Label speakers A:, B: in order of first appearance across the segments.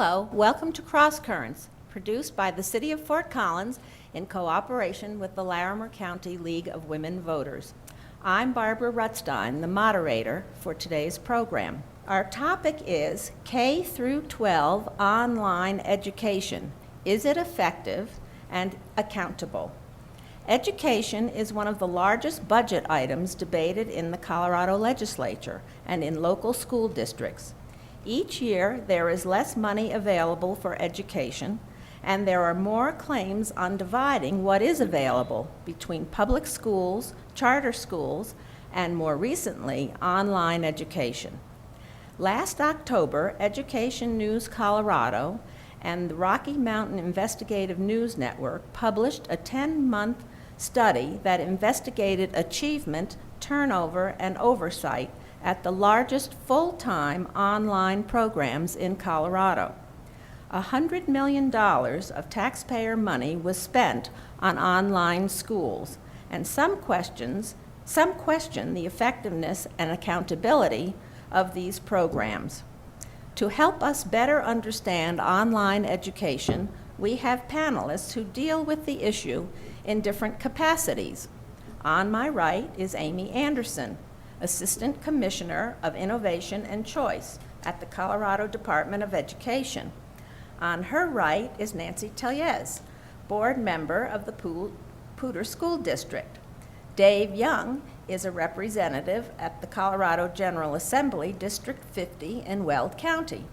A: Hello, welcome to CrossCurrents, produced by the City of Fort Collins in cooperation with the Larimer County League of Women Voters. I'm Barbara Rutstein, the moderator for today's program. Our topic is K-12 online education. Is it effective and accountable? Education is one of the largest budget items debated in the Colorado legislature and in local school districts. Each year, there is less money available for education, and there are more claims on dividing what is available between public schools, charter schools, and more recently, online education. Last October, Education News Colorado and the Rocky Mountain Investigative News Network published a 10-month study that investigated achievement, turnover, and oversight at the largest full-time online programs in Colorado. $100 million of taxpayer money was spent on online schools, and some question the effectiveness and accountability of these programs. To help us better understand online education, we have panelists who deal with the issue in different capacities. On my right is Amy Anderson, Assistant Commissioner of Innovation and Choice at the Colorado Department of Education. On her right is Nancy Tellez, board member of the Poudre School District. Dave Young is a representative at the Colorado General Assembly, District 50 in Weld County.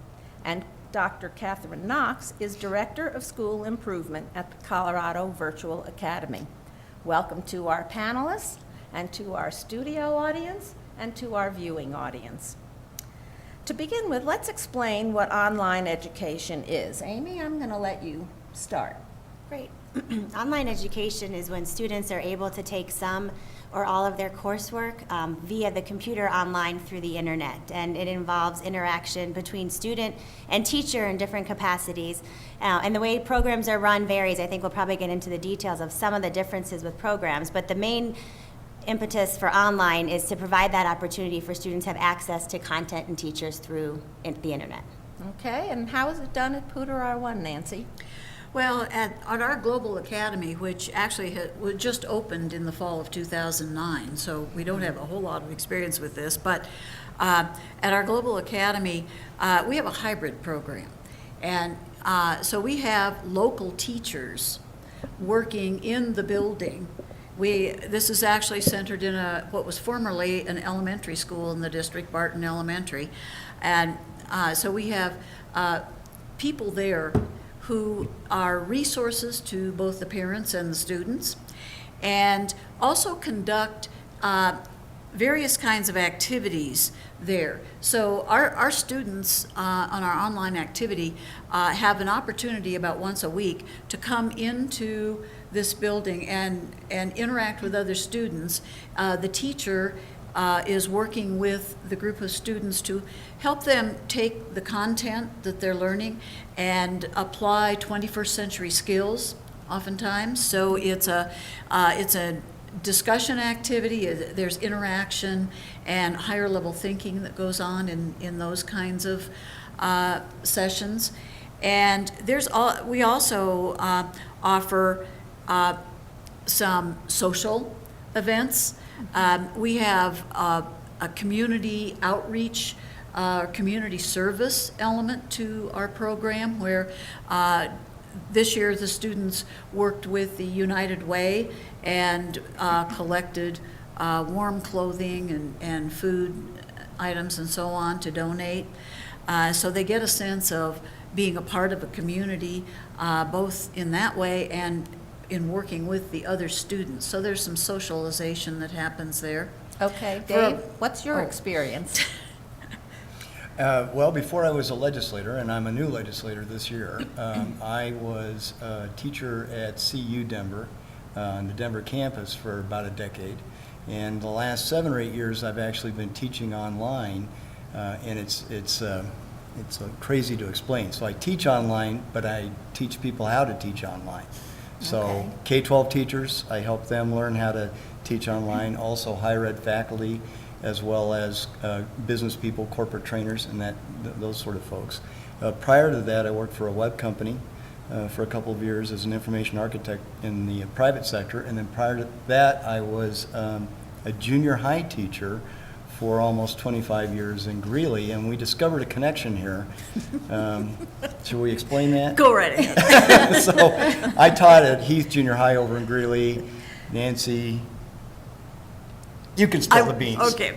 A: And Dr. Kathryn Knox is Director of School Improvement at the Colorado Virtual Academy. Welcome to our panelists, and to our studio audience, and to our viewing audience. To begin with, let's explain what online education is. Amy, I'm going to let you start.
B: Great. Online education is when students are able to take some or all of their coursework via the computer online through the internet. And it involves interaction between student and teacher in different capacities. And the way programs are run varies. I think we'll probably get into the details of some of the differences with programs, but the main impetus for online is to provide that opportunity for students to have access to content and teachers through the internet.
A: Okay, and how is it done at Poudre R1, Nancy?
C: Well, at our Global Academy, which actually just opened in the fall of 2009, so we don't have a whole lot of experience with this, but at our Global Academy, we have a hybrid program. And so we have local teachers working in the building. This is actually centered in what was formerly an elementary school in the district, Barton Elementary. And so we have people there who are resources to both the parents and the students, and also conduct various kinds of activities there. So our students on our online activity have an opportunity about once a week to come into this building and interact with other students. The teacher is working with the group of students to help them take the content that they're learning and apply 21st century skills oftentimes. So it's a discussion activity, there's interaction and higher level thinking that goes on in those kinds of sessions. And we also offer some social events. We have a community outreach, community service element to our program where this year the students worked with the United Way and collected warm clothing and food items and so on to donate. So they get a sense of being a part of a community, both in that way and in working with the other students. So there's some socialization that happens there.
A: Okay, Dave, what's your experience?
D: Well, before I was a legislator, and I'm a new legislator this year, I was a teacher at CU Denver, on the Denver campus for about a decade. And the last 7 or 8 years, I've actually been teaching online, and it's crazy to explain. So I teach online, but I teach people how to teach online. So
A: Okay.
D: K-12 teachers, I help them learn how to teach online. Also higher ed faculty, as well as business people, corporate trainers, and those sort of folks. Prior to that, I worked for a web company for a couple of years as an information architect in the private sector. And then prior to that, I was a junior high teacher for almost 25 years in Greeley, and we discovered a connection here. Should we explain that?
C: Go right ahead.
D: So I taught at Heath Junior High over in Greeley. Nancy, you can spill the beans.
C: Okay.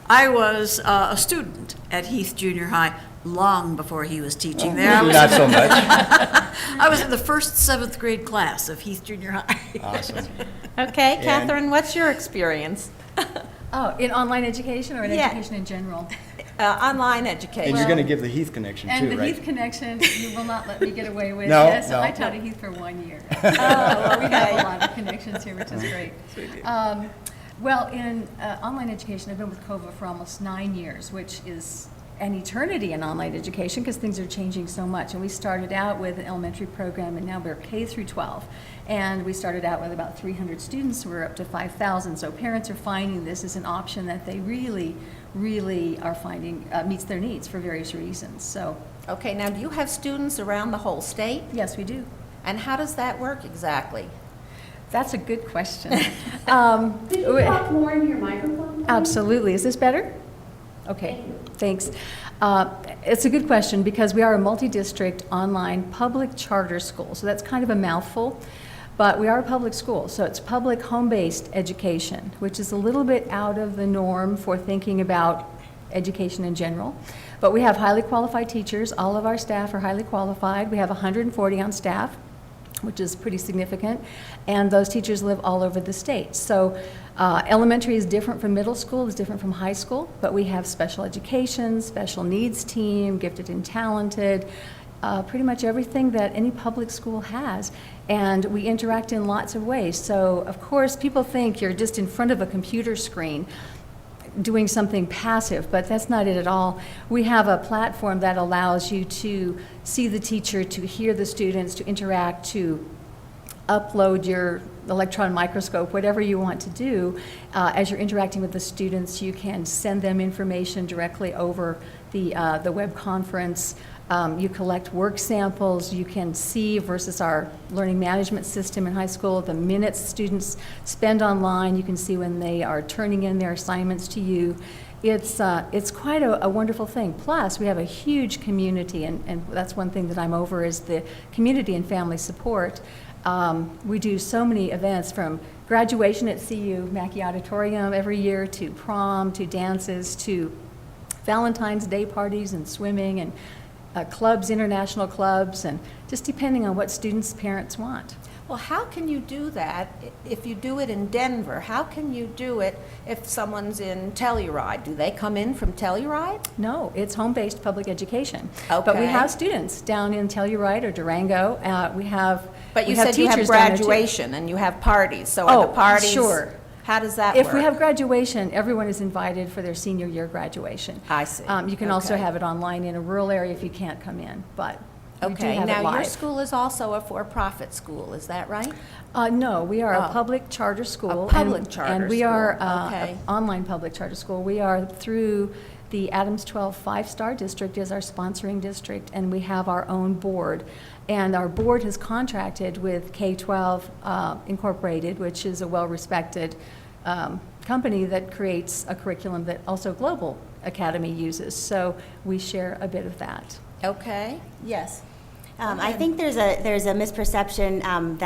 C: I was a student at Heath Junior High long before he was teaching there.
D: Not so much.
C: I was in the first 7th grade class of Heath Junior High.
D: Awesome.
A: Okay,
D: And-
A: Kathryn, what's your experience?
E: Oh, in online education or in
A: Yeah.
E: education in general?
A: Online education.
D: And you're going to give the Heath connection
E: And
D: too,
E: the
D: right?
E: Heath connection, you will not let me get away with.
D: No,
E: Yes,
D: no.
E: I taught at Heath for 1 year.
A: Oh,
E: We have
A: okay.
E: a lot of connections here, which is great. Well, in online education, I've been with COVA for almost 9 years, which is an eternity in online education because things are changing so much. And we started out with an elementary program, and now we're K through 12. And we started out with about 300 students. We're up to 5,000. So parents are finding this as an option that they really, really are finding meets their needs for various reasons. So
A: Okay, now do you have students around the whole state?
E: yes, we do.
A: And how does that work exactly?
E: That's a good question.
F: Could you talk more into your microphone, please?
E: Absolutely. Is this better? Okay, thanks. It's a good question because we are a multi-district online public charter school. So that's kind of a mouthful, but we are a public school. So it's public home-based education, which is a little bit out of the norm for thinking about education in general. But we have highly qualified teachers. All of our staff are highly qualified. We have 140 on staff, which is pretty significant, and those teachers live all over the state. So elementary is different from middle school, is different from high school, but we have special education, special needs team, gifted and talented, pretty much everything that any public school has, and we interact in lots of ways. So of course, people think you're just in front of a computer screen doing something passive, but that's not it at all. We have a platform that allows you to see the teacher, to hear the students, to interact, to upload your electron microscope, whatever you want to do. As you're interacting with the students, you can send them information directly over the web conference. You collect work samples. You can see, versus our learning management system in high school, the minutes students spend online. You can see when they are turning in their assignments to you. It's quite a wonderful thing. Plus, we have a huge community, and that's one thing that I'm over is the community and family support. We do so many events, from graduation at CU Mackey Auditorium every year, to prom, to dances, to Valentine's Day parties and swimming, and clubs, international clubs, and just depending on what students' parents want.
A: Well, how can you do that if you do it in Denver? How can you do it if someone's in Telluride? Do they come in from Telluride?
E: No, it's home-based public education. But we
A: Okay.
E: have students down in Telluride or Durango. We have
A: But you
E: we have
A: said you have
E: teachers down there, too.
A: graduation and you have parties, so are
E: Oh,
A: the parties?
E: sure.
A: How does that work?
E: If we have graduation, everyone is invited for their senior year graduation.
A: I see.
E: You can also
A: Okay.
E: have it online in a rural area if you can't come in, but we do
A: Okay,
E: have it
A: now your
E: live.
A: school is also a for-profit school, is that right?
E: No, we are
A: Oh.
E: a public charter school.
A: public charter
E: And we are
A: school, okay.
E: an online public charter school. We are through the Adams 12 5-star district is our sponsoring district, and we have our own board. And our board has contracted with K-12 Incorporated, which is a well-respected company that creates a curriculum that also Global Academy uses. So we share a bit of that.
A: Okay, yes.
B: I think there's a misperception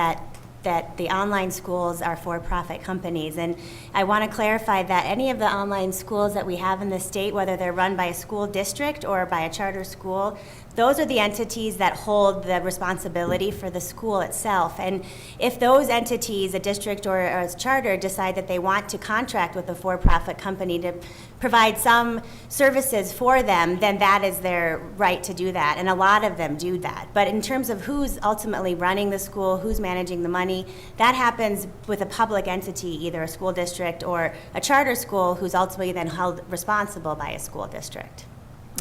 B: that the online schools are for-profit companies, and I want to clarify that any of the online schools that we have in the state, whether they're run by a school district or by a charter school, those are the entities that hold the responsibility for the school itself. And if those entities, a district or a charter, decide that they want to contract with a for-profit company to provide some services for them, then that is their right to do that. And a lot of them do that. But in terms of who's ultimately running the school, who's managing the money, that happens with a public entity, either a school district or a charter school, who's ultimately then held responsible by a school district.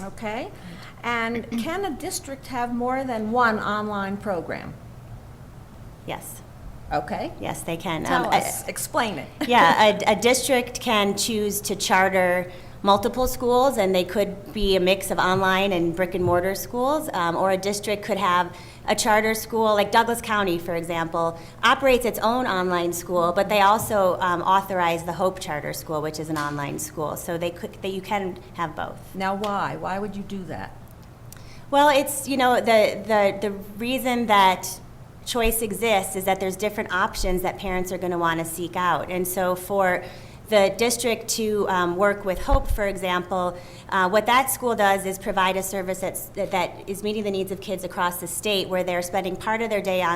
A: Okay. And can a district have more than one online program?
B: Yes.
A: Okay.
B: Yes, they can.
A: Tell us, explain it.
B: Yeah, a district can choose to charter multiple schools, and they could be a mix of online and brick and mortar schools, or a district could have a charter school, like Douglas County, for example, operates its own online school, but they also authorize the Hope Charter School, which is an online school. So you can have both.
A: Now, why? Why would you do that?
B: Well, it's, the reason that choice exists is that there's different options that parents are going to want to seek out. And so for the district to work with Hope, for example, what that school does is provide a service that is meeting the needs of kids across the state, where they're spending part of their day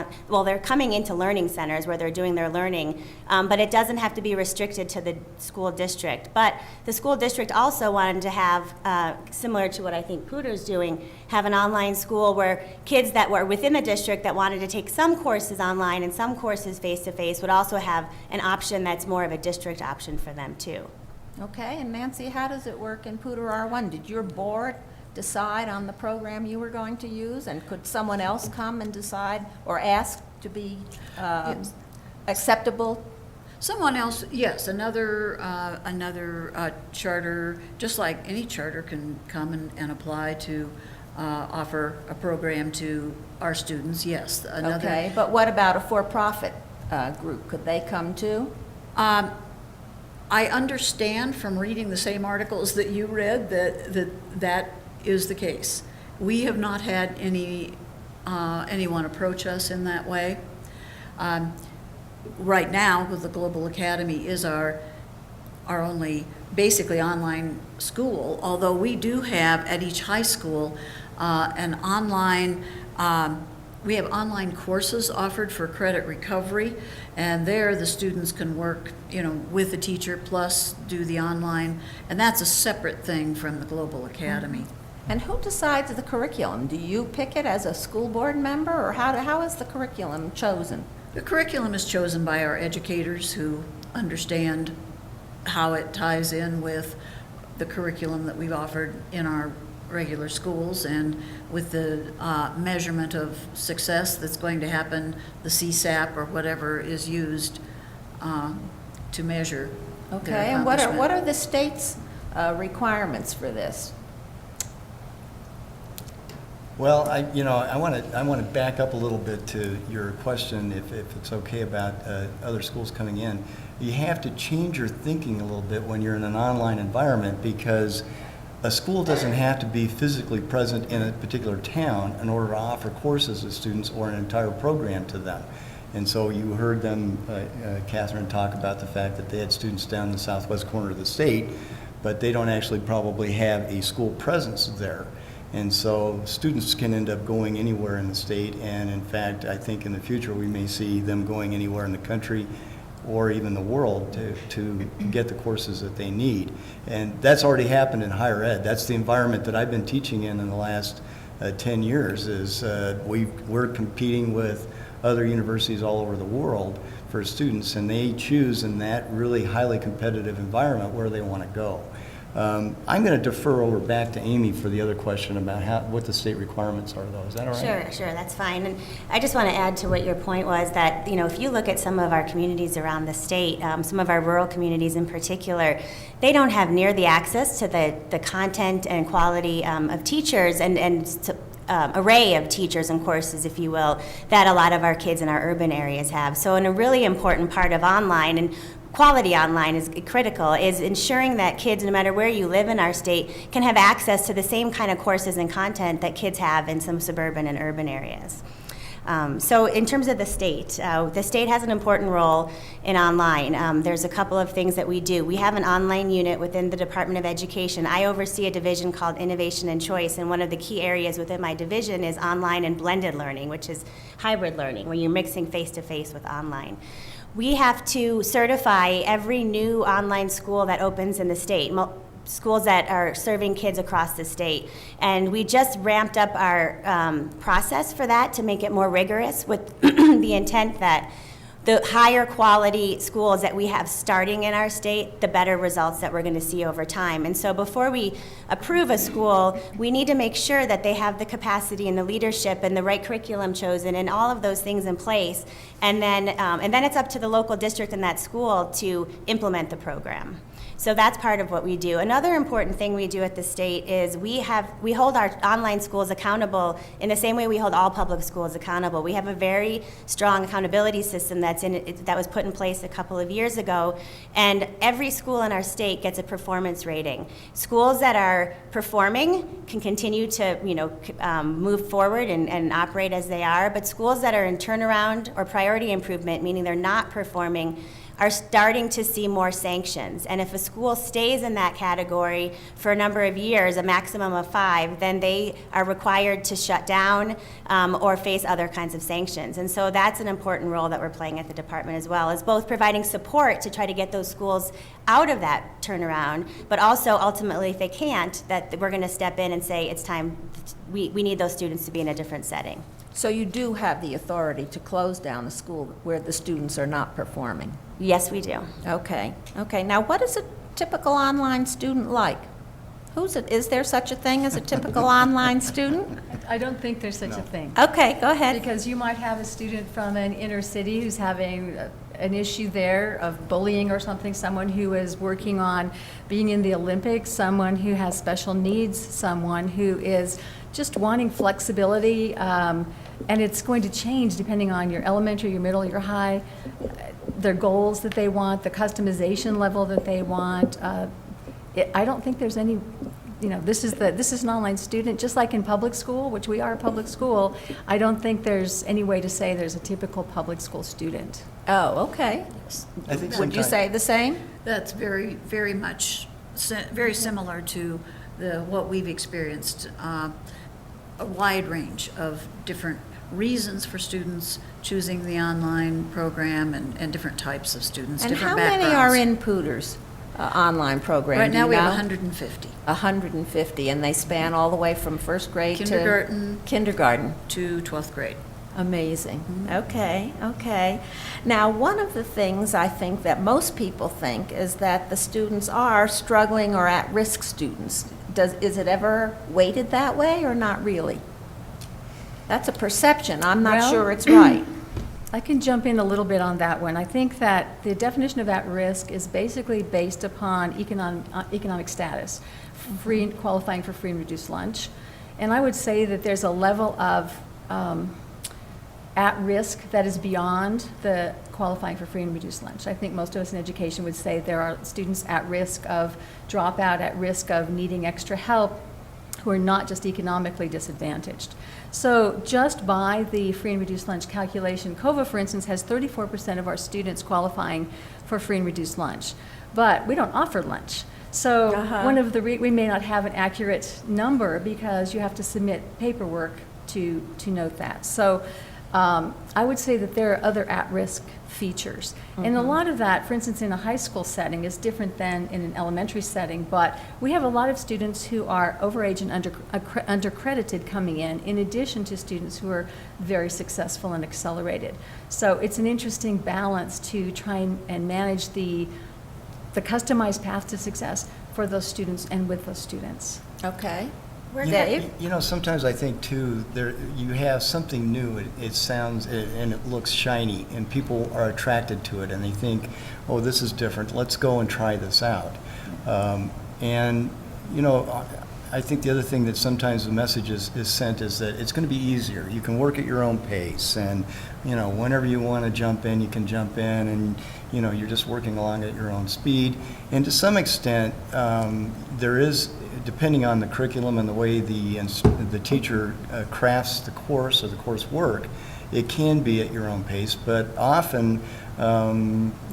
B: they're coming into learning centers where they're doing their learning, but it doesn't have to be restricted to the school district. But the school district also wanted to have, similar to what I think Poudre is doing, have an online school where kids that were within the district that wanted to take some courses online and some courses face-to-face would also have an option that's more of a district option for them too.
A: Okay, and Nancy, how does it work in Poudre R1? Did your board decide on the program you were going to use, and could someone else come and decide or ask to be acceptable?
C: Someone else, yes, another charter, just like any charter can come and apply to offer a program to our students, yes.
A: Okay, but what about a for-profit group? Could they come too?
C: I understand from reading the same articles that you read that is the case. We have not had anyone approach us in that way. Right now, with the Global Academy is our only basically online school, although we do have at each high school an online, we have online courses offered for credit recovery, and there the students can work, with the teacher plus do the online, and that's a separate thing from the Global Academy.
A: And who decides the curriculum? Do you pick it as a school board member, or how is the curriculum chosen?
C: The curriculum is chosen by our educators who understand how it ties in with the curriculum that we've offered in our regular schools, and with the measurement of success that's going to happen, the CSAP or whatever is used to measure their
A: Okay, and
C: accomplishment.
A: what are the state's requirements for this?
D: Well, I want to back up a little bit to your question, if it's okay, about other schools coming in. You have to change your thinking a little bit when you're in an online environment, because a school doesn't have to be physically present in a particular town in order to offer courses to students or an entire program to them. And so you heard them, Kathryn, talk about the fact that they had students down in the southwest corner of the state, but they don't actually probably have a school presence there. And so students can end up going anywhere in the state, and in fact, I think in the future we may see them going anywhere in the country or even the world to get the courses that they need. And that's already happened in higher ed. That's the environment that I've been teaching in the last 10 years, is we're competing with other universities all over the world for students, and they choose in that really highly competitive environment where they want to go. I'm going to defer over back to Amy for the other question about what the state requirements are, though. Is that all right?
B: Sure, that's fine. And I just want to add to what your point was, that, if you look at some of our communities around the state, some of our rural communities in particular, they don't have near the access to the content and quality of teachers and array of teachers and courses, if you will, that a lot of our kids in our urban areas have. So a really important part of online, and quality online is critical, is ensuring that kids, no matter where you live in our state, can have access to the same kind of courses and content that kids have in some suburban and urban areas. So in terms of the state has an important role in online. There's a couple of things that we do. We have an online unit within the Department of Education. I oversee a division called Innovation and Choice, and one of the key areas within my division is online and blended learning, which is hybrid learning, where you're mixing face-to-face with online. We have to certify every new online school that opens in the state, schools that are serving kids across the state. And we just ramped up our process for that to make it more rigorous, with the intent that the higher quality schools that we have starting in our state, the better results that we're going to see over time. And so before we approve a school, we need to make sure that they have the capacity and the leadership and the right curriculum chosen and all of those things in place. And then it's up to the local district and that school to implement the program. So that's part of what we do. Another important thing we do at the state is we hold our online schools accountable in the same way we hold all public schools accountable. We have a very strong accountability system that was put in place a couple of years ago, and every school in our state gets a performance rating. Schools that are performing can continue to move forward and operate as they are, but schools that are in turnaround or priority improvement, meaning they're not performing, are starting to see more sanctions. And if a school stays in that category for a number of years, a maximum of 5, then they are required to shut down or face other kinds of sanctions. And so that's an important role that we're playing at the department as well, is both providing support to try to get those schools out of that turnaround, but also ultimately, if they can't, that we're going to step in and say it's time, we need those students to be in a different setting.
A: So you do have the authority to close down a school where the students are not performing?
B: Yes, we do.
A: Okay. Now, what is a typical online student like? Is there such a thing as a typical online student?
E: I don't think there's such a thing.
A: Okay, go ahead.
E: Because you might have a student from an inner city who's having an issue there of bullying or something, someone who is working on being in the Olympics, someone who has special needs, someone who is just wanting flexibility, and it's going to change depending on your elementary, your middle, your high, their goals that they want, the customization level that they want. I don't think there's any, this is an online student, just like in public school, which we are a public school. I don't think there's any way to say there's a typical public school student.
A: Oh, okay.
D: I think
A: Would you
D: sometimes-
A: say the same?
C: That's very, very much, very similar to what we've experienced. A wide range of different reasons for students choosing the online program and different types of students,
A: And
C: different
A: how many
C: backgrounds.
A: are in Poudre's online program?
C: Right
A: do
C: now,
A: you
C: we have
A: know?
C: 150
A: 150, and they span all the way from first grade
C: Kindergarten.
A: to kindergarten.
C: to 12th grade.
A: Amazing. Okay. Now, one of the things I think that most people think is that the students are struggling or at-risk students. Is it ever weighted that way or not really? That's a perception. I'm not
E: Well,
A: sure it's right.
E: I can jump in a little bit on that one. I think that the definition of at-risk is basically based upon economic status, qualifying for free and reduced lunch. And I would say that there's a level of at-risk that is beyond the qualifying for free and reduced lunch. I think most of us in education would say there are students at risk of dropout, at risk of needing extra help, who are not just economically disadvantaged. So just by the free and reduced lunch calculation, COVA, for instance, has 34% of our students qualifying for free and reduced lunch. But we don't offer lunch. So one of the, we may not have an accurate number because you have to submit paperwork to note that. So I would say that there are other at-risk features. And a lot of that, for instance, in a high school setting is different than in an elementary setting, but we have a lot of students who are overage and undercredited coming in addition to students who are very successful and accelerated. So it's an interesting balance to try and manage the customized path to success for those students and with those students.
A: Okay.
D: Dave? Sometimes I think too, you have something new, it sounds, and it looks shiny, and people are attracted to it, and they think, oh, this is different, let's go and try this out. I think the other thing that sometimes the message is sent is that it's going to be easier. You can work at your own pace, and, whenever you want to jump in, you can jump in, and, you're just working along at your own speed. And to some extent, there is, depending on the curriculum and the way the teacher crafts the course or the coursework, it can be at your own pace. But often,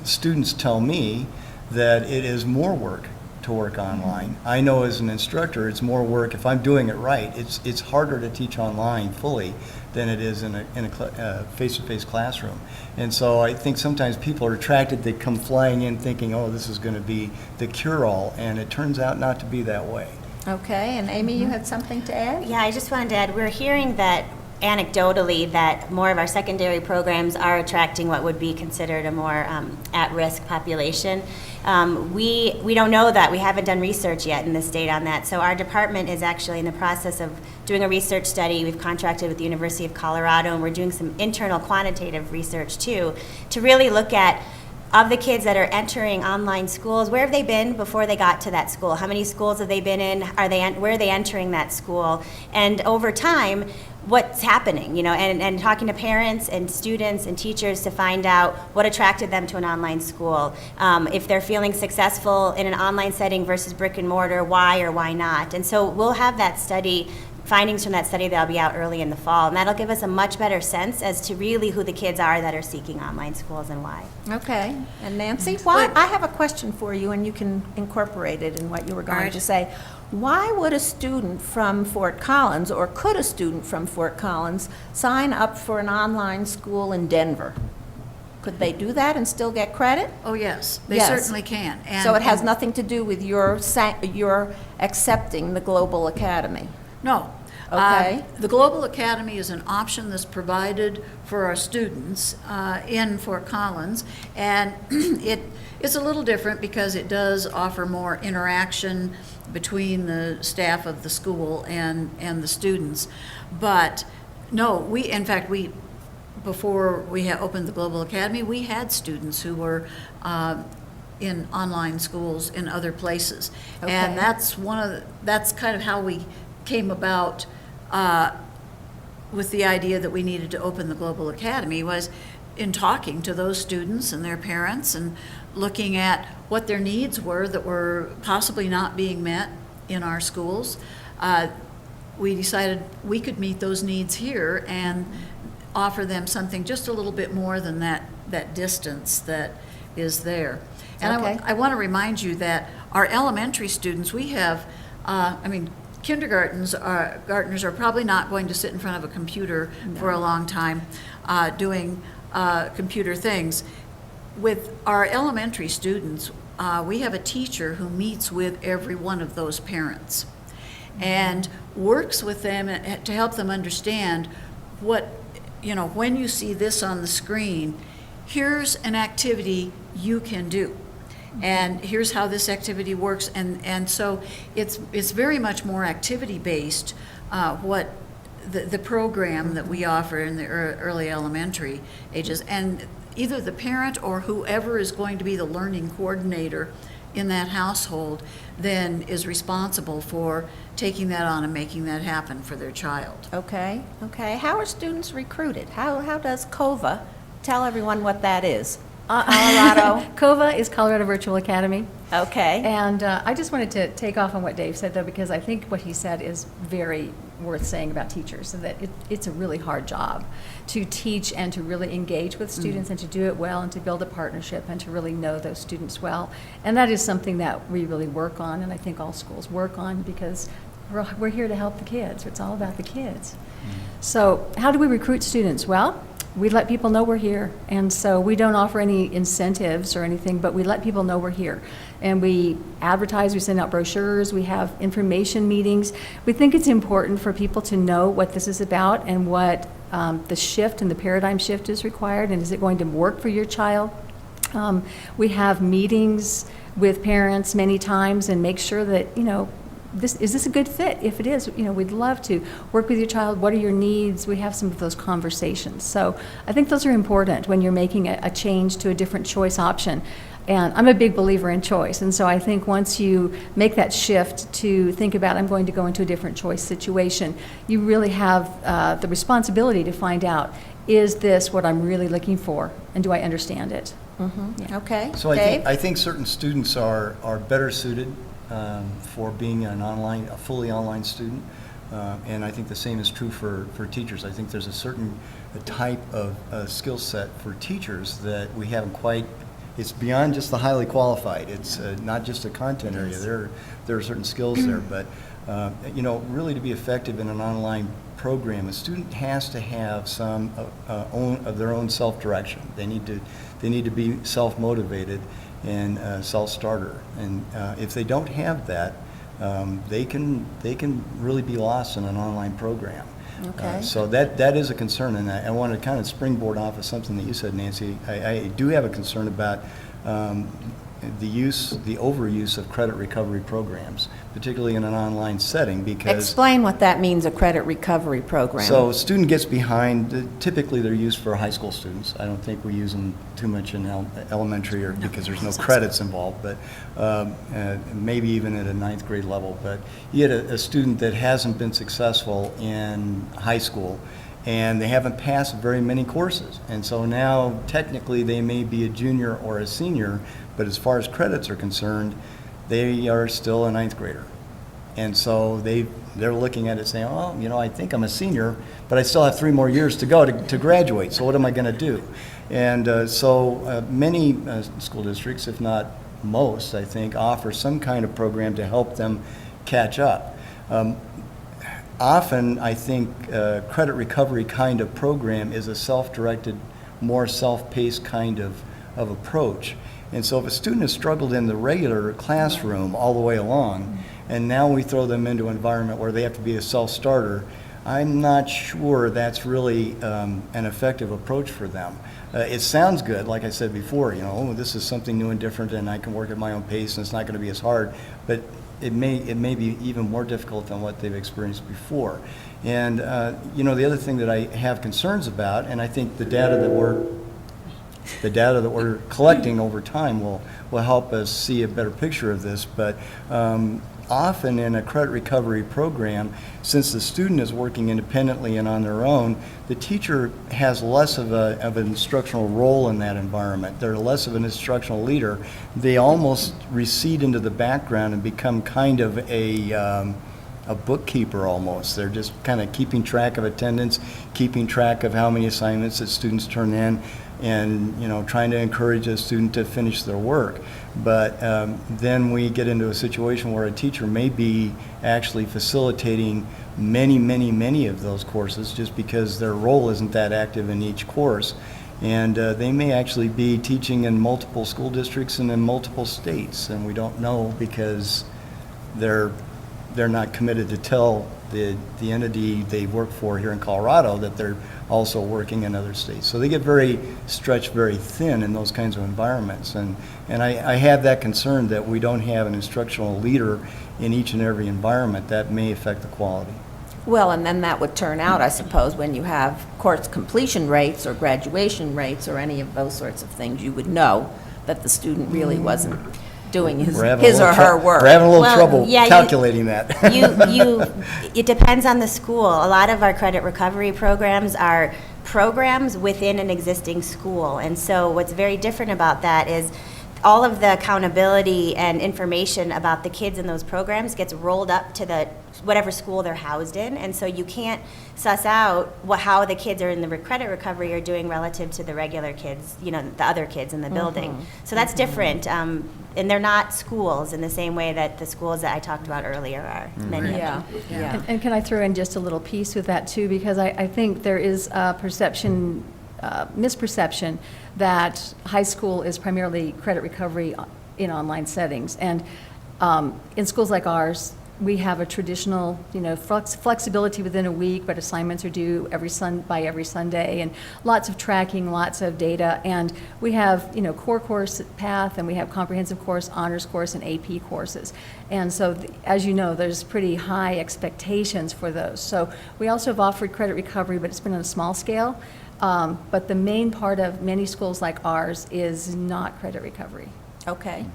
D: students tell me that it is more work to work online. I know as an instructor, it's more work. If I'm doing it right, it's harder to teach online fully than it is in a face-to-face classroom. And so I think sometimes people are attracted, they come flying in thinking, oh, this is going to be the cure-all, and it turns out not to be that way.
A: Okay, and Amy, you had something to add?
B: Yeah, I just wanted to add, we're hearing that anecdotally that more of our secondary programs are attracting what would be considered a more at-risk population. We don't know that. We haven't done research yet in the state on that. So our department is actually in the process of doing a research study. We've contracted with the University of Colorado, and we're doing some internal quantitative research too, to really look at of the kids that are entering online schools, where have they been before they got to that school? How many schools have they been in? Where are they entering that school? And over time, what's happening, you know, and talking to parents and students and teachers to find out what attracted them to an online school. If they're feeling successful in an online setting versus brick and mortar, why or why not? And so we'll have that study, findings from that study that'll be out early in the fall, and that'll give us a much better sense as to really who the kids are that are seeking online schools and why.
A: Okay, and Nancy, why, I have a question for you, and you can incorporate it in what you were going
C: Alright.
A: to say. Why would a student from Fort Collins, or could a student from Fort Collins, sign up for an online school in Denver? Could they do that and still get credit?
C: Oh, yes, they
A: Yes.
C: certainly can.
A: So it has
C: and-
A: nothing to do with your accepting the Global Academy?
C: No.
A: Okay.
C: The Global Academy is an option that's provided for our students in Fort Collins, and it's a little different because it does offer more interaction between the staff of the school and the students. But no, in fact, before we opened the Global Academy, we had students who were in online schools in other places.
A: Okay.
C: And that's kind of how we came about with the idea that we needed to open the Global Academy, was in talking to those students and their parents and looking at what their needs were that were possibly not being met in our schools. We decided we could meet those needs here and offer them something just a little bit more than that distance that is there. And
A: Okay.
C: I want to remind you that our elementary students, we have, kindergartners are probably not going to sit in front of a computer for a long time doing computer things. With our elementary students, we have a teacher who meets with every one of those parents and works with them to help them understand what, you know, when you see this on the screen, here's an activity you can do. And here's how this activity works, and so it's very much more activity-based, what the program that we offer in the early elementary ages. And either the parent or whoever is going to be the learning coordinator in that household then is responsible for taking that on and making that happen for their child.
A: Okay, okay. How are students recruited? How does COVA, tell everyone what that is? Colorado?
E: COVA is Colorado Virtual Academy.
A: Okay.
E: And I just wanted to take off on what Dave said, though, because I think what he said is very worth saying about teachers, so that it's a really hard job to teach and to really engage with students and to do it well and to build a partnership and to really know those students well. And that is something that we really work on, and I think all schools work on, because we're here to help the kids. It's all about the kids. So how do we recruit students? Well, we let people know we're here, and so we don't offer any incentives or anything, but we let people know we're here. And we advertise, we send out brochures, we have information meetings. We think it's important for people to know what this is about and what the shift and the paradigm shift is required, and is it going to work for your child? We have meetings with parents many times and make sure that, you know, is this a good fit? If it is, you know, we'd love to work with your child. What are your needs? We have some of those conversations. So I think those are important when you're making a change to a different choice option. And I'm a big believer in choice. And so I think once you make that shift to think about, I'm going to go into a different choice situation, you really have the responsibility to find out, is this what I'm really looking for? And do I understand it? Yeah.
A: Okay.
D: So
A: Dave?
D: I think certain students are better suited for being a fully online student. And I think the same is true for teachers. I think there's a certain type of skill set for teachers that we haven't quite, it's beyond just the highly qualified. It's not just a content area. There are certain skills there. But, you know, really to be effective in an online program, a student has to have some of their own self-direction. They need to be self-motivated and self-starter. And if they don't have that, they can really be lost in an online program.
A: Okay.
D: So that is a concern, and I want to kind of springboard off of something that you said, Nancy. I do have a concern about the overuse of credit recovery programs, particularly in an online setting, because
A: Explain what that means, a credit recovery program.
D: so a student gets behind, typically they're used for high school students. I don't think we use them too much in elementary or because there's no credits involved, but maybe even at a ninth grade level. But you get a student that hasn't been successful in high school and they haven't passed very many courses. And so now technically they may be a junior or a senior, but as far as credits are concerned, they are still a ninth grader. And so they're looking at it saying, oh, you know, I think I'm a senior, but I still have 3 more years to go to graduate, so what am I going to do? And so many school districts, if not most, I think, offer some kind of program to help them catch up. Often, I think, credit recovery kind of program is a self-directed, more self-paced kind of approach. And so if a student has struggled in the regular classroom all the way along, and now we throw them into an environment where they have to be a self-starter, I'm not sure that's really an effective approach for them. It sounds good, like I said before, you know, oh, this is something new and different and I can work at my own pace and it's not going to be as hard, but it may be even more difficult than what they've experienced before. And, you know, the other thing that I have concerns about, and I think the data that we're collecting over time will help us see a better picture of this, but often in a credit recovery program, since the student is working independently and on their own, the teacher has less of an instructional role in that environment. They're less of an instructional leader. They almost recede into the background and become kind of a bookkeeper almost. They're just kind of keeping track of attendance, keeping track of how many assignments that students turn in, and, you know, trying to encourage a student to finish their work. But then we get into a situation where a teacher may be actually facilitating many of those courses just because their role isn't that active in each course. And they may actually be teaching in multiple school districts and in multiple states, and we don't know because they're not committed to tell the entity they work for here in Colorado that they're also working in other states. So they get stretched very thin in those kinds of environments. And I have that concern that we don't have an instructional leader in each and every environment. That may affect the quality.
A: Well, and then that would turn out, I suppose, when you have course completion rates or graduation rates or any of those sorts of things, you would know that the student really wasn't doing his or her work.
D: We're having a little
B: Well,
D: trouble
B: yeah,
D: calculating that.
B: It depends on the school. A lot of our credit recovery programs are programs within an existing school. And so what's very different about that is all of the accountability and information about the kids in those programs gets rolled up to whatever school they're housed in. And so you can't suss out how the kids are in the credit recovery are doing relative to the regular kids, you know, the other kids in the building. So that's different. And they're not schools in the same way that the schools that I talked about earlier are, many of them.
A: Yeah.
E: And can I throw in just a little piece with that too? Because I think there is a misperception that high school is primarily credit recovery in online settings. And in schools like ours, we have a traditional, you know, flexibility within a week, but assignments are due by every Sunday, and lots of tracking, lots of data. And we have, you know, core course path, and we have comprehensive course, honors course, and AP courses. And so, as you know, there's pretty high expectations for those. So we also have offered credit recovery, but it's been on a small scale. But the main part of many schools like ours is not credit recovery.
A: Okay.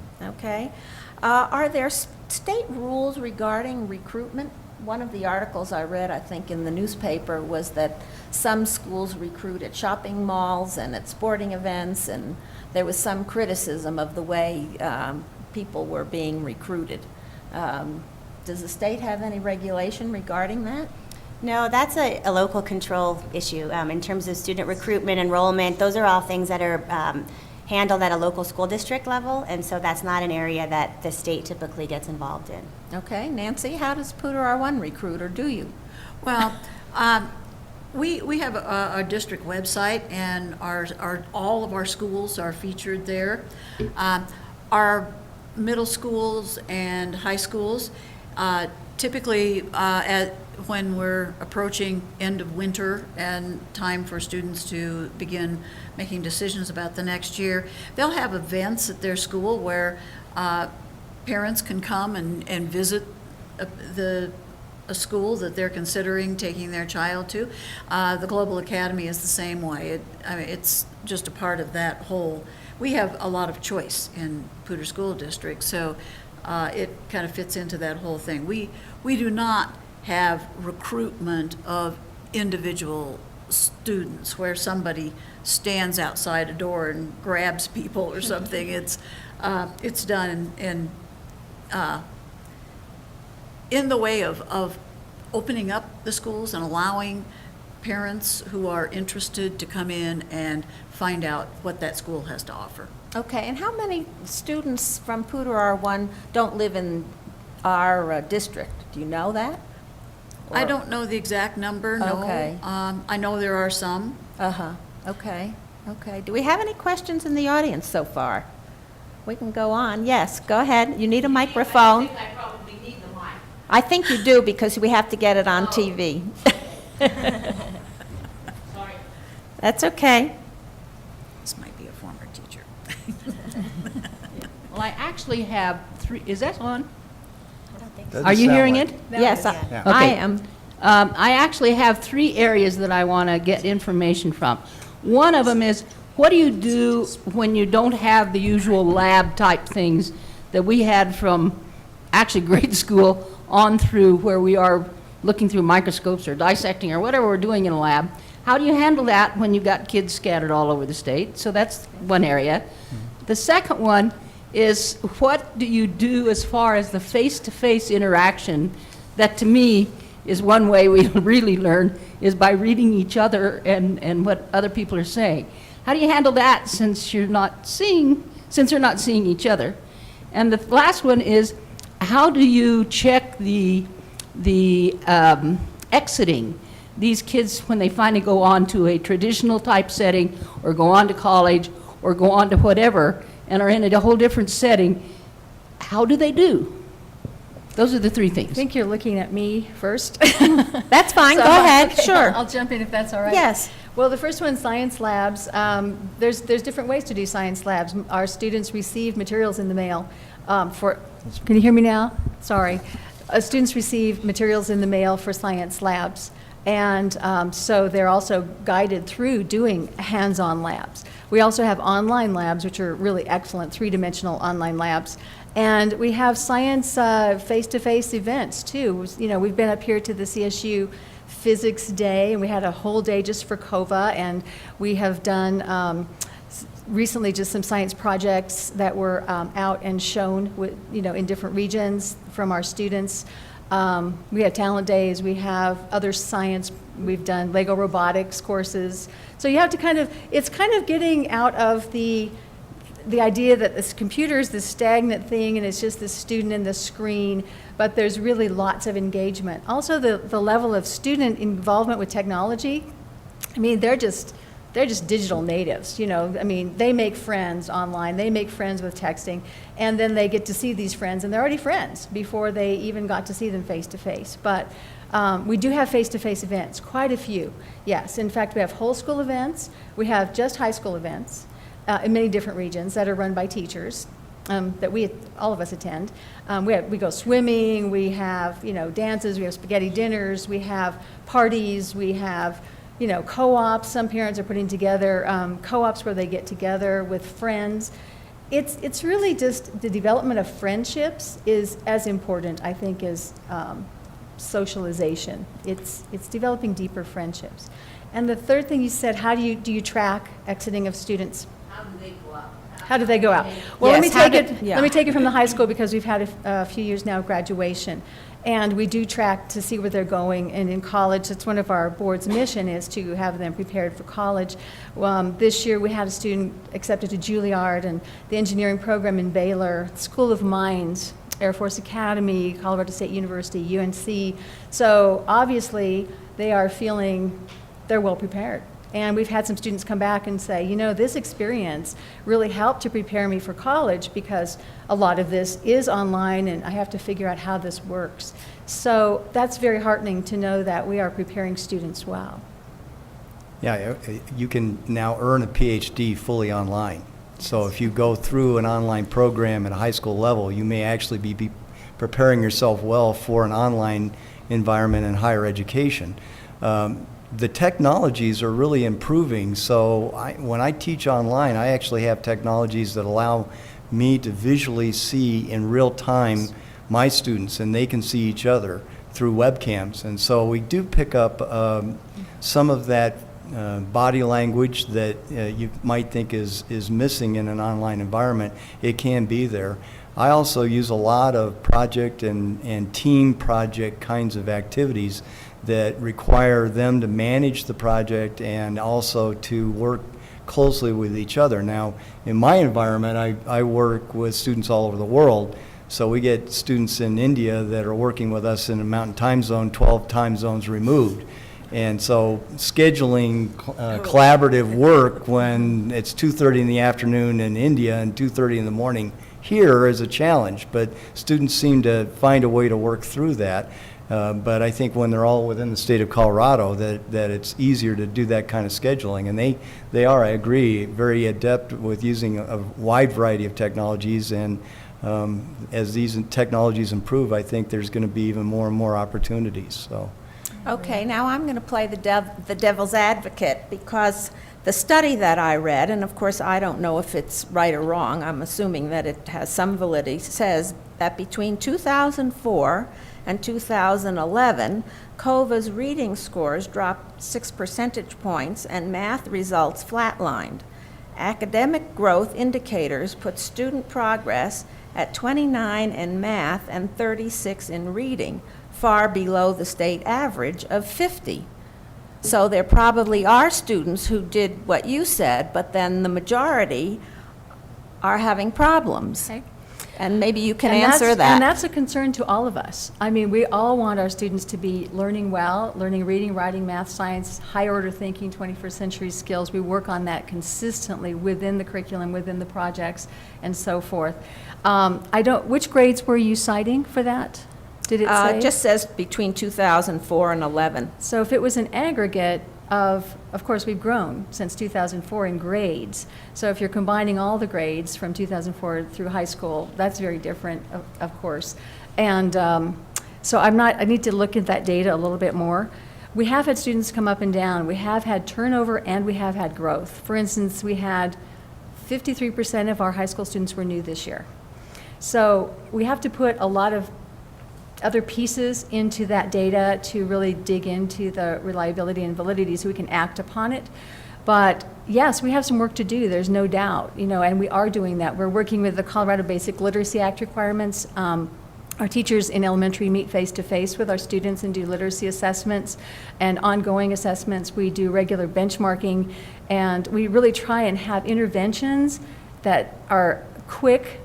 A: Are there state rules regarding recruitment? One of the articles I read, I think, in the newspaper was that some schools recruit at shopping malls and at sporting events, and there was some criticism of the way people were being recruited. Does the state have any regulation regarding that?
B: No, that's a local control issue. In terms of student recruitment, enrollment, those are all things that are handled at a local school district level, and so that's not an area that the state typically gets involved in.
A: Okay, Nancy, how does Poudre R1 recruit, or do you?
C: Well, we have a district website, and all of our schools are featured there. Our middle schools and high schools Typically, when we're approaching end of winter and time for students to begin making decisions about the next year, they'll have events at their school where parents can come and visit a school that they're considering taking their child to. The Global Academy is the same way. It's just a part of that whole. We have a lot of choice in Poudre School District, so it kind of fits into that whole thing. We do not have recruitment of individual students where somebody stands outside a door and grabs people or something. It's done in the way of opening up the schools and allowing parents who are interested to come in and find out what that school has to offer.
A: Okay, and how many students from Poudre R1 don't live in our district? Do you know that?
C: I
A: Or-
C: don't know the exact number, no.
A: Okay.
C: I know there are some.
A: Uh-huh, okay, okay. Do we have any questions in the audience so far? We can go on. Yes, go ahead. You need a microphone.
F: I probably need the mic.
A: I think you do because we have to get it on TV.
F: Sorry.
A: That's okay.
C: This might be a former teacher.
G: Well, I actually have three, is that on?
B: I don't think
D: Doesn't
G: Are you
D: sound
G: hearing
D: like
G: it?
A: Yes,
D: Yeah.
A: I
G: Okay.
A: am.
G: I actually have three areas that I want to get information from. One of them is, what do you do when you don't have the usual lab-type things that we had from actually grade school on through where we are looking through microscopes or dissecting or whatever we're doing in a lab? How do you handle that when you've got kids scattered all over the state? So that's one area. The second one is, what do you do as far as the face-to-face interaction that, to me, is one way we really learn, is by reading each other and what other people are saying. How do you handle that since they're not seeing each other? And the last one is, how do you check the exiting? These kids, when they finally go on to a traditional type setting, or go on to college, or go on to whatever, and are in a whole different setting, how do they do? Those are the three
E: I
G: things.
E: think you're looking at me first.
A: That's fine,
E: So,
A: go ahead,
E: okay,
A: sure.
E: I'll jump in if that's all right.
A: Yes.
E: Well, the first one, science labs. There's different ways to do science labs. Our students receive materials in the mail can you hear me now? Sorry. Students receive materials in the mail for science labs. And so they're also guided through doing hands-on labs. We also have online labs, which are really excellent, three-dimensional online labs. And we have science face-to-face events, too. You know, we've been up here to the CSU Physics Day, and we had a whole day just for COVA, and we have done recently just some science projects that were out and shown with, in different regions from our students. We have talent days, we have other science, we've done Lego robotics courses. So you have to it's kind of getting out of the idea that this computer is this stagnant thing and it's just this student and the screen, but there's really lots of engagement. Also, the level of student involvement with technology, I mean, they're just digital natives, they make friends online, they make friends with texting, and then they get to see these friends, and they're already friends before they even got to see them face to face. But we do have face-to-face events, quite a few, yes. In fact, we have whole school events, we have just high school events in many different regions that are run by teachers that all of us attend. We go swimming, we have, dances, we have spaghetti dinners, we have parties, we have co-ops. Some parents are putting together co-ops where they get together with friends. It's really just the development of friendships is as important, I think, as socialization. It's developing deeper friendships. And the third thing you said, how do you track exiting of students?
G: How do they go out?
E: How do they go out? Well,
A: Yes,
E: let me
A: yeah.
E: take it from the high school because we've had a few years now of graduation. And we do track to see where they're going. And in college, that's one of our board's mission is to have them prepared for college. This year, we had a student accepted to Juilliard and the engineering program in Baylor, School of Mines, Air Force Academy, Colorado State University, UNC. So obviously, they are feeling they're well prepared. And we've had some students come back and say, you know, this experience really helped to prepare me for college because a lot of this is online and I have to figure out how this works. So that's very heartening to know that we are preparing students well.
D: Yeah, you can now earn a PhD fully online. So if you go through an online program at a high school level, you may actually be preparing yourself well for an online environment in higher education. The technologies are really improving, so when I teach online, I actually have technologies that allow me to visually see in real time my students, and they can see each other through webcams. And so we do pick up some of that body language that you might think is missing in an online environment. It can be there. I also use a lot of project and team project kinds of activities that require them to manage the project and also to work closely with each other. Now, in my environment, I work with students all over the world, so we get students in India that are working with us in a mountain time zone, 12 time zones removed. And so scheduling collaborative work when it's 2:30 in the afternoon in India and 2:30 in the morning here is a challenge, but students seem to find a way to work through that. But I think when they're all within the state of Colorado, that it's easier to do that kind of scheduling. And they are, I agree, very adept with using a wide variety of technologies. And as these technologies improve, I think there's going to be even more and more opportunities. So.
A: Okay, now I'm going to play the devil's advocate, because the study that I read, and of course I don't know if it's right or wrong, I'm assuming that it has some validity, says that between 2004 and 2011, COVA's reading scores dropped 6 percentage points and math results flatlined. Academic growth indicators put student progress at 29 in math and 36 in reading, far below the state average of 50. So there probably are students who did what you said, but then the majority are having problems.
E: Okay.
A: And maybe you can
E: And
A: answer that.
E: And that's a concern to all of us. I mean, we all want our students to be learning well, learning reading, writing, math, science, high-order thinking, 21st century skills. We work on that consistently within the curriculum, within the projects, and so forth. Which grades were you citing for that? Did it say?
A: It just says between 2004 and 11.
E: So if it was an aggregate of course, we've grown since 2004 in grades. So if you're combining all the grades from 2004 through high school, that's very different, of course. And so I need to look at that data a little bit more. We have had students come up and down. We have had turnover and we have had growth. For instance, we had 53% of our high school students were new this year. So we have to put a lot of other pieces into that data to really dig into the reliability and validity so we can act upon it. But yes, we have some work to do, there's no doubt, and we are doing that. We're working with the Colorado Basic Literacy Act requirements. Our teachers in elementary meet face-to-face with our students and do literacy assessments and ongoing assessments. We do regular benchmarking, and we really try and have interventions that are quick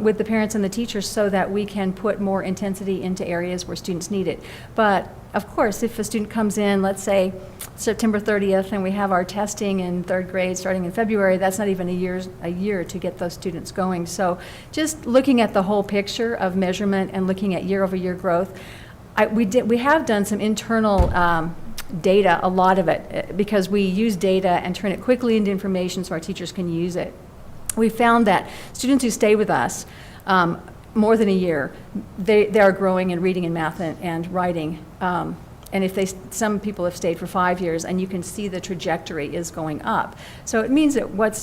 E: with the parents and the teachers so that we can put more intensity into areas where students need it. But of course, if a student comes in, let's say September 30th, and we have our testing in third grade starting in February, that's not even a year to get those students going. So just looking at the whole picture of measurement and looking at year-over-year growth, we have done some internal data, a lot of it, because we use data and turn it quickly into information so our teachers can use it. We found that students who stay with us more than a year, they are growing in reading and math and writing. And if some people have stayed for 5 years, and you can see the trajectory is going up. So it means that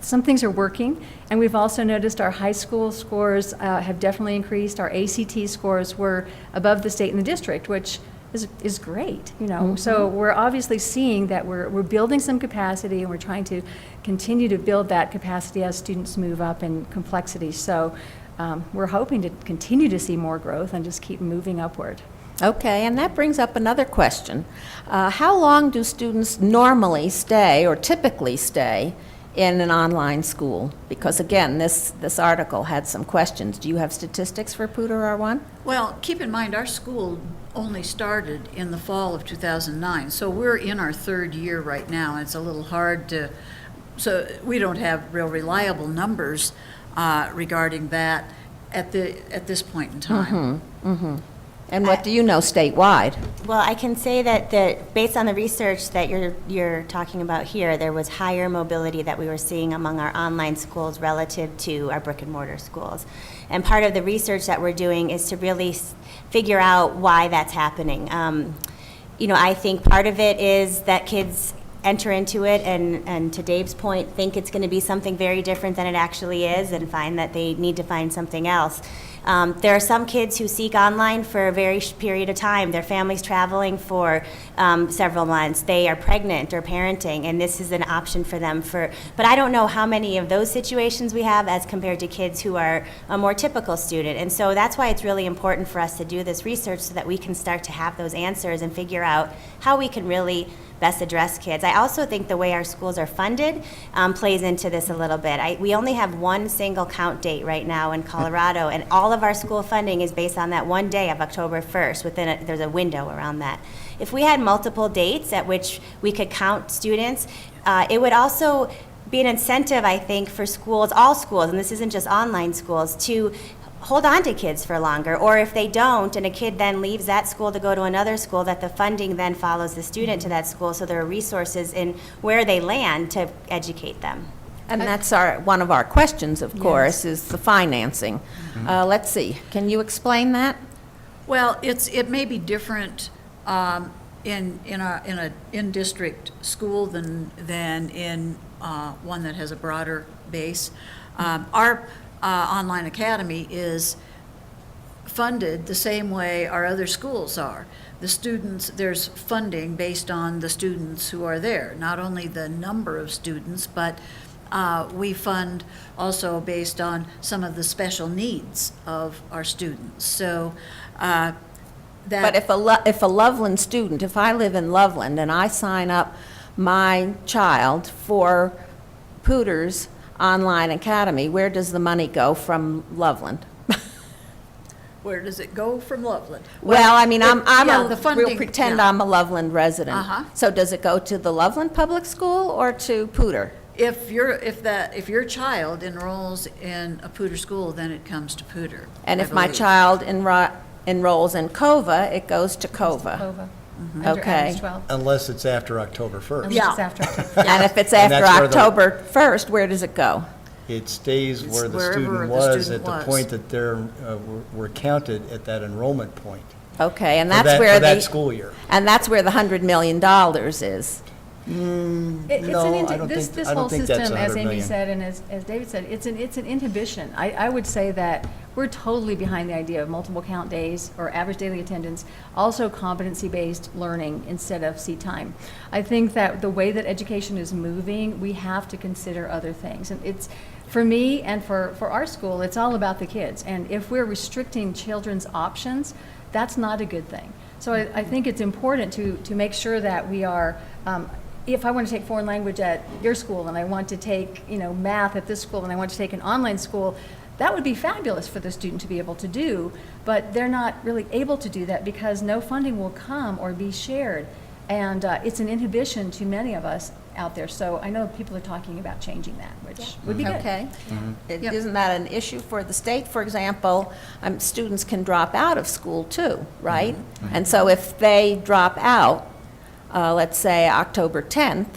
E: some things are working, and we've also noticed our high school scores have definitely increased. Our ACT scores were above the state and the district, which is great,
G: Mm-hmm.
E: So we're obviously seeing that we're building some capacity, and we're trying to continue to build that capacity as students move up in complexity. So we're hoping to continue to see more growth and just keep moving upward.
A: Okay, and that brings up another question. How long do students normally stay or typically stay in an online school? Because again, this article had some questions. Do you have statistics for Poudre R1?
C: Well, keep in mind, our school only started in the fall of 2009, so we're in our third year right now, and it's a little hard to, so we don't have real reliable numbers regarding that at this point in time.
A: And what do you know statewide?
B: Well, I can say that based on the research that you're talking about here, there was higher mobility that we were seeing among our online schools relative to our brick and mortar schools. And part of the research that we're doing is to really figure out why that's happening. I think part of it is that kids enter into it and to Dave's point, think it's going to be something very different than it actually is and find that they need to find something else. There are some kids who seek online for a very period of time. Their family's traveling for several months. They are pregnant or parenting, and this is an option for them. But I don't know how many of those situations we have as compared to kids who are a more typical student. And so that's why it's really important for us to do this research so that we can start to have those answers and figure out how we can really best address kids. I also think the way our schools are funded plays into this a little bit. We only have one single count date right now in Colorado, and all of our school funding is based on that one day of October 1st. There's a window around that. If we had multiple dates at which we could count students, it would also be an incentive, I think, for schools, all schools, and this isn't just online schools, to hold on to kids for longer, or if they don't and a kid then leaves that school to go to another school, that the funding then follows the student to that school, so there are resources in where they land to educate them.
A: And that's one of our questions, of course, is the financing. Let's see, can you explain that?
C: Well, it may be different in a in-district school than in one that has a broader base. Our online academy is funded the same way our other schools are. The students, there's funding based on the students who are there, not only the number of students, but we fund also based on some of the special needs of our students. So
A: But if a Loveland student, if I live in Loveland and I sign up my child for Poudre's online academy, where does the money go from Loveland?
C: where does it go from Loveland?
A: Well, I mean,
C: we'll
A: pretend I'm a Loveland resident.
C: Uh-huh.
A: So does it go to the Loveland Public School or to Poudre?
C: If your child enrolls in a Poudre school, then it comes to Poudre.
A: And
C: I
A: if my
C: believe.
A: child enrolls in COVA, it goes to COVA.
E: COVA.
A: Mhm.
E: Under
A: Okay.
E: age 12.
D: Unless it's after October 1st.
E: Unless
C: Yeah.
E: it's after October.
A: And if it's
D: And
A: after
D: that's where the-
A: October 1st, where does it go?
D: It stays
C: It's
D: where the
C: wherever
D: student
C: the
D: was
C: student
D: at the
C: was.
D: point that they're, were counted at that enrollment point.
A: Okay, and
D: For
A: that's
D: that-
A: where
D: for that
A: the,
D: school year.
A: and that's where the $100 million is.
E: It's
D: No,
E: an
D: I don't
E: this
D: think- I
E: whole
D: don't think that's
E: system, as
D: 100
E: Amy
D: million.
E: said and as David said, it's an inhibition. I would say that we're totally behind the idea of multiple count days or average daily attendance, also competency-based learning instead of seat time. I think that the way that education is moving, we have to consider other things. And it's, for me and for our school, it's all about the kids. And if we're restricting children's options, that's not a good thing. So I think it's important to make sure that we are, if I want to take foreign language at your school and I want to take, math at this school and I want to take an online school, that would be fabulous for the student to be able to do, but they're not really able to do that because no funding will come or be shared. And it's an inhibition to many of us out there. So I know people are talking about changing that, which would be good.
A: Okay.
C: Yep.
A: Isn't that an issue for the state? For example, students can drop out of school too, right? And so if they drop out, let's say October 10th,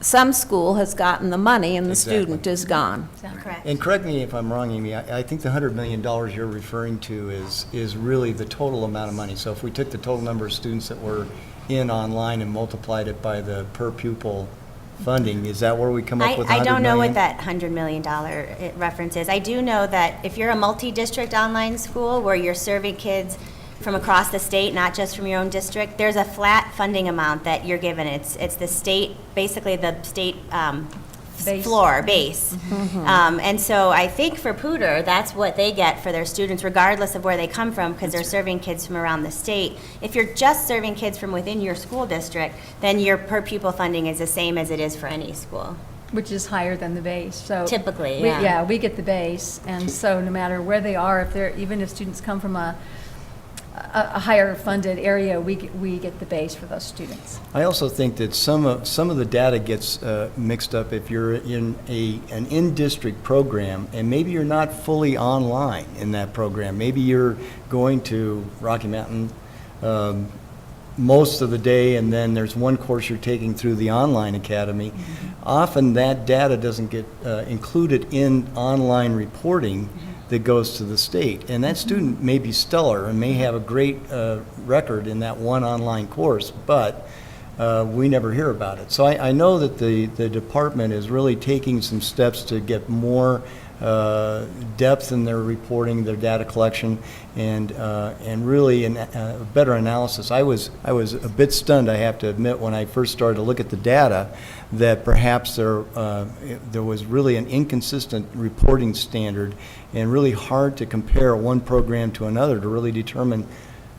A: some school has gotten the money and the
D: Exactly.
A: student is gone.
B: Correct.
D: And correct me if I'm wrong, Amy, I think the $100 million you're referring to is really the total amount of money. So if we took the total number of students that were in online and multiplied it by the per pupil funding, is that where we come up with $100 million?
B: I don't know what that $100 million reference is. I do know that if you're a multi-district online school where you're serving kids from across the state, not just from your own district, there's a flat funding amount that you're given. It's the state, basically the state
E: Base.
B: floor, base. And so I think for Poudre, that's what they get for their students, regardless of where they come from, because they're serving kids from around the state. If you're just serving kids from within your school district, then your per pupil funding is the same as it is for any school.
E: Which is higher than the base, so.
B: Typically,
E: we-
B: yeah.
E: Yeah, we get the base, and so no matter where they are, if they're, even if students come from a higher funded area, we get the base for those students.
D: I also think that some of the data gets mixed up if you're in an in-district program, and maybe you're not fully online in that program. Maybe you're going to Rocky Mountain most of the day, and then there's one course you're taking through the online academy. Often that data doesn't get included in online reporting that goes to the state. And that student may be stellar and may have a great record in that one online course, but we never hear about it. So I know that the department is really taking some steps to get more depth in their reporting, their data collection, and really a better analysis. I was a bit stunned, I have to admit, when I first started to look at the data, that perhaps there was really an inconsistent reporting standard, and really hard to compare one program to another to really determine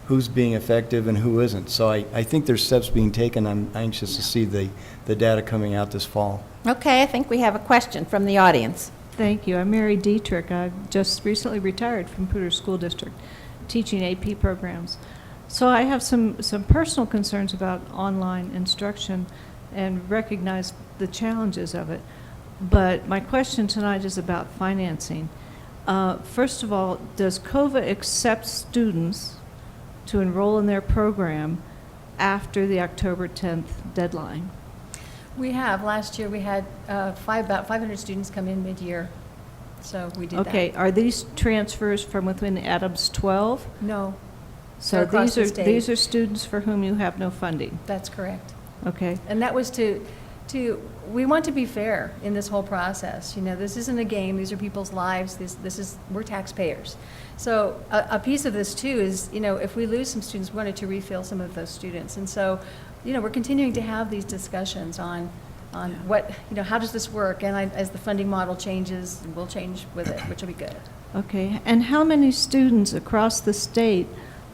D: who's being effective and who isn't. So I think there's steps being taken. I'm anxious to see the data coming out this fall.
A: Okay, I think we have a question from the audience.
H: Thank you. I'm Mary Dietrich. I just recently retired from Poudre School District, teaching AP programs. So I have some personal concerns about online instruction and recognize the challenges of it. But my question tonight is about financing. First of all, does COVA accept students to enroll in their program after the October 10th deadline?
E: We have, last year we had about 500 students come in mid-year, so we did that.
H: Okay, are these transfers from within Adams 12?
E: No,
H: So
E: across the state.
H: these are students for whom you have no funding?
E: that's correct.
H: Okay.
E: And that was we want to be fair in this whole process. You know, this isn't a game, these are people's lives, we're taxpayers. So a piece of this too is, you know, if we lose some students, we wanted to refill some of those students. And so, you know, we're continuing to have these discussions on what, you know, how does this work? And as the funding model changes, we'll change with it, which will be good.
H: Okay, and how many students across the state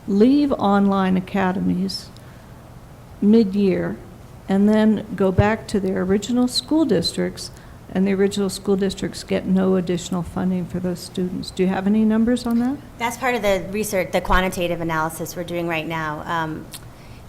H: leave online academies mid-year and then go back to their original school districts, and the original school districts get no additional funding for those students? Do you have any numbers on that?
B: That's part of the research, the quantitative analysis we're doing right now.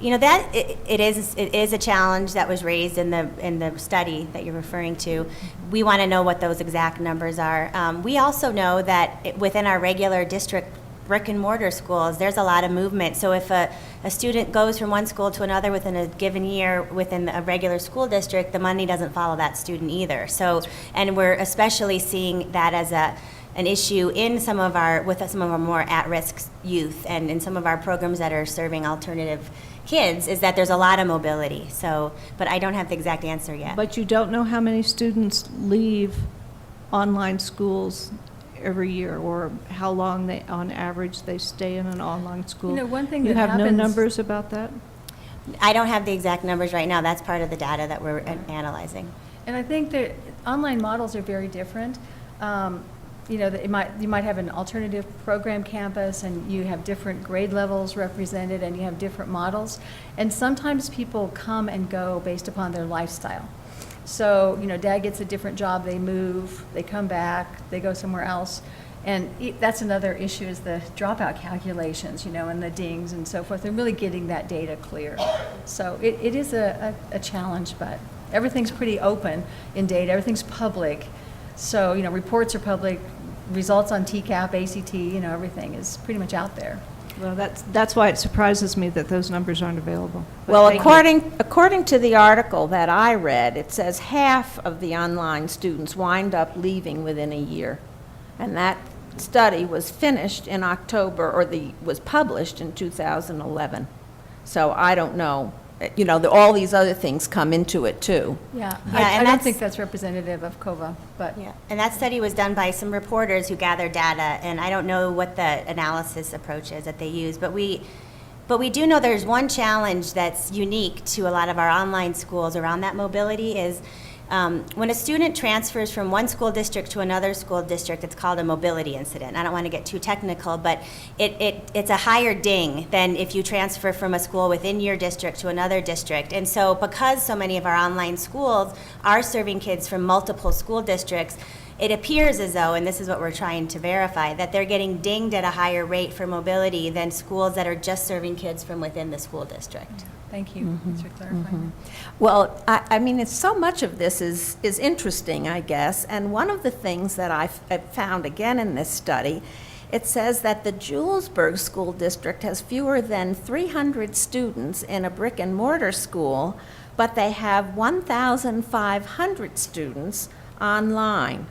B: You know, that it is a challenge that was raised in the study that you're referring to. We want to know what those exact numbers are. We also know that within our regular district brick and mortar schools, there's a lot of movement. So if a student goes from one school to another within a given year within a regular school district, the money doesn't follow that student either. So, and we're especially seeing that as an issue in some of our more at-risk youth, and in some of our programs that are serving alternative kids, is that there's a lot of mobility. So, but I don't have the exact answer yet.
H: But you don't know how many students leave online schools every year, or how long they, on average, they stay in an online school?
E: You know, one thing
H: You
E: that
H: have no
E: happens-
H: numbers about that?
B: I don't have the exact numbers right now. That's part of the data that we're analyzing.
E: And I think that online models are very different. You know, that you might have an alternative program campus, and you have different grade levels represented, and you have different models. And sometimes people come and go based upon their lifestyle. So, you know, dad gets a different job, they move, they come back, they go somewhere else. And that's another issue, is the dropout calculations, you know, and the dings and so forth, and really getting that data clear. So it is a challenge, but everything's pretty open in data, everything's public. So, you know, reports are public, results on TCAP, ACT, you know, everything is pretty much out there.
H: Well, that's why it surprises me that those numbers aren't available. But
A: Well,
H: thank you.
A: according to the article that I read, it says half of the online students wind up leaving within a year. And that study was finished in October, or was published in 2011. So I don't know, you know, all these other things come into it too.
E: Yeah,
B: Yeah,
E: I
B: and
E: don't
B: that's-
E: think that's representative of COVA, but.
B: Yeah, and that study was done by some reporters who gathered data, and I don't know what the analysis approach is that they use, but we do know there's one challenge that's unique to a lot of our online schools around that mobility is When a student transfers from one school district to another school district, it's called a mobility incident. I don't want to get too technical, but it's a higher ding than if you transfer from a school within your district to another district. And so because so many of our online schools are serving kids from multiple school districts, it appears as though, and this is what we're trying to verify, that they're getting dinged at a higher rate for mobility than schools that are just serving kids from within the school district.
E: Thank you. Thanks for clarifying.
A: Well, I mean, it's so much of this is interesting, I guess, and one of the things that I found again in this study, it says that the Julesburg School District has fewer than 300 students in a brick and mortar school, but they have 1,500 students online,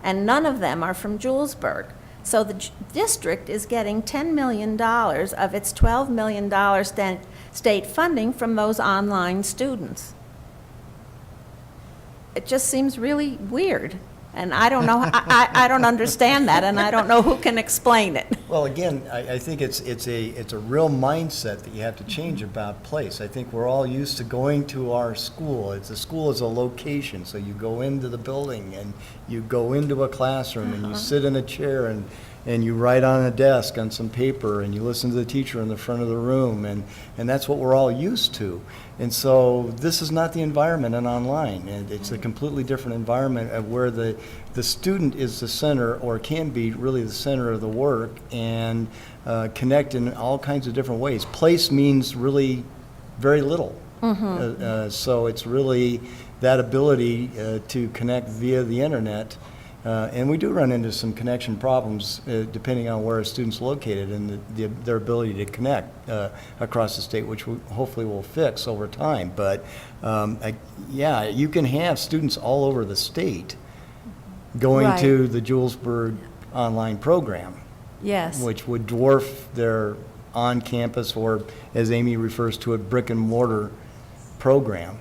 A: and none of them are from Julesburg. So the district is getting $10 million of its $12 million state funding from those online students. It just seems really weird, and I don't know, I don't understand that, and I don't know who can explain it.
D: Well, again, I think it's a real mindset that you have to change about place. I think we're all used to going to our school. The school is a location, so you go into the building and you go into a classroom and you sit in a chair and you write on a desk on some paper and you listen to the teacher in the front of the room, and that's what we're all used to. And so this is not the environment in online. And it's a completely different environment where the student is the center, or can be really the center of the work, and connect in all kinds of different ways. Place means really very little. So it's really that ability to connect via the internet. And we do run into some connection problems depending on where a student's located and their ability to connect across the state, which we hopefully will fix over time. But yeah, you can have students all over the state going
A: Right.
D: to the Julesburg online program,
A: Yes.
D: which would dwarf their on-campus, or as Amy refers to it, brick and mortar program.